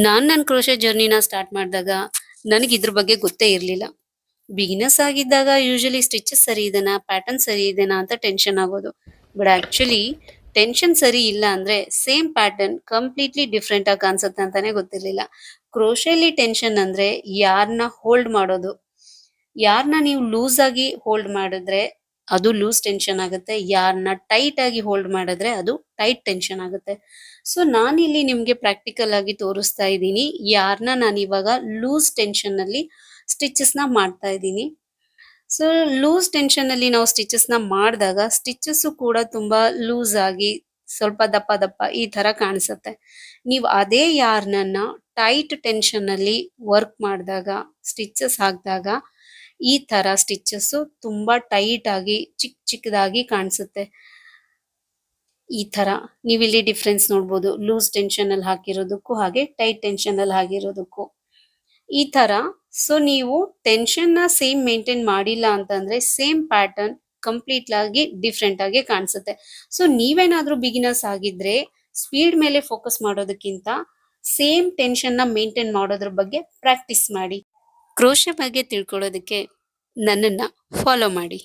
ನನ್ನ crochet ಜರ್ನಿನ start ಮಾಡಿದಾಗ ನನಗೆ ಇದ್ರ ಬಗ್ಗೆ ಗೊತ್ತೇ ಇರಲಿಲ್ಲ. ಬಿಗಿನರ್ಸ್ ಆಗಿದ್ದಾಗ ಯೂಶಲಿ ಸ್ಟಿಚಸ್ ಸರಿ ಇದೆನಾ, ಪ್ಯಾಟರ್ನ್ ಸರಿ ಇದೆನಾ ಅಂತ ಟೆನ್ಷನ್ ಆಗೋದು. ಬಟ್ ಆಕ್ಚುಲಿ ಟೆನ್ಷನ್ ಸರಿ ಇಲ್ಲ ಅಂದ್ರೆ ಸೇಮ್ ಪ್ಯಾಟರ್ನ್ ಕಂಪ್ಲೀಟ್ಲಿ ಡಿಫ್ರೆಂಟ್ ಆಗಿ ಕಾಣಿಸುತ್ತೆ ಅಂತಾನೆ ಗೊತ್ತಿರಲಿಲ್ಲ. ಕ್ರೋಶೆಲಿ ಟೆನ್ಷನ್ ಅಂದ್ರೆ ಯಾರನ್ನ ಹೋಲ್ಡ್ ಮಾಡೋದು. ಯಾರನ್ನ ನೀವು ಲೂಸ್ ಆಗಿ ಹೋಲ್ಡ್ ಮಾಡಿದ್ರೆ ಅದು ಲೂಸ್ ಟೆನ್ಷನ್ ಆಗುತ್ತೆ. ಯಾರನ್ನ ಟೈಟ್ ಆಗಿ ಹೋಲ್ಡ್ ಮಾಡಿದ್ರೆ ಅದು ಟೈಟ್ ಟೆನ್ಷನ್ ಆಗುತ್ತೆ. ಸೊ ನಾನಿಲ್ಲಿ ನಿಮ್ಗೆ ಪ್ರಾಕ್ಟಿಕಲ್ ಆಗಿ ತೋರಿಸ್ತಾ ಇದ್ದೀನಿ ಯಾರನ್ನ ನಾನು ಇವಾಗ ಲೂಸ್ ಟೆನ್ಷನ್ ಅಲ್ಲಿ ಸ್ಟಿಚಸ್ ನ ಮಾಡ್ತಾ ಇದ್ದೀನಿ. ಸೊ ಲೂಸ್ ಟೆನ್ಷನ್ ಅಲ್ಲಿ ನಾವು ಸ್ಟಿಚಸ್ ನ ಮಾಡಿದಾಗ ಸ್ಟಿಚಸ್ ಕೂಡ ತುಂಬಾ ಲೂಸ್ ಆಗಿ ಸ್ವಲ್ಪ ದಪ್ಪ ದಪ್ಪ ಈ ತರ ಕಾಣಿಸುತ್ತೆ. ನೀವು ಅದೇ ಯಾರ್ನನ್ನ ಟೈಟ್ ಟೆನ್ಷನ್ ಅಲ್ಲಿ ವರ್ಕ್ ಮಾಡಿದಾಗ ಸ್ಟಿಚಸ್ ಹಾಕಿದಾಗ ಈ ತರ ಸ್ಟಿಚಸ್ ತುಂಬಾ ಟೈಟ್ ಆಗಿ ಚಿಕ್ಕ ಚಿಕ್ಕದಾಗಿ ಕಾಣಿಸುತ್ತೆ. ಈ ತರ ನೀವಿಲ್ಲಿ ಡಿಫ್ರೆನ್ಸ್ ನೋಡ್ಬೋದು, ಲೂಸ್ ಟೆನ್ಷನ್ ಅಲ್ಲಿ ಹಾಕಿರೋದಕ್ಕೂ ಹಾಗೆ ಟೈಟ್ ಟೆನ್ಷನ್ ಅಲ್ಲಿ ಹಾಕಿರೋದಕ್ಕೂ ಈ ತರ. ಸೊ ನೀವು ಟೆನ್ಷನ್ ನ ಸೇಮ್ ಮೇಂಟೈನ್ ಮಾಡಿಲ್ಲ ಅಂತಂದ್ರೆ ಸೇಮ್ ಪ್ಯಾಟರ್ನ್ ಕಂಪ್ಲೀಟ್ ಆಗಿ ಡಿಫ್ರೆಂಟ್ ಆಗಿ ಕಾಣಿಸುತ್ತೆ. ಸೊ ನೀವೇನಾದ್ರೂ ಬಿಗಿನರ್ಸ್ ಆಗಿದ್ರೆ ಸ್ಪೀಡ್ ಮೇಲೆ ಫೋಕಸ್ ಮಾಡೋದಕ್ಕಿಂತ ಸೇಮ್ ಟೆನ್ಷನ್ ನ ಮೇಂಟೈನ್ ಮಾಡೋದ್ರ ಬಗ್ಗೆ ಪ್ರಾಕ್ಟೀಸ್ ಮಾಡಿ. ಕ್ರೋಶೆ ಬಗ್ಗೆ ತಿಳ್ಕೊಳ್ಳೋದಕ್ಕೆ ನನ್ನನ್ನ ಫಾಲೋ ಮಾಡಿ.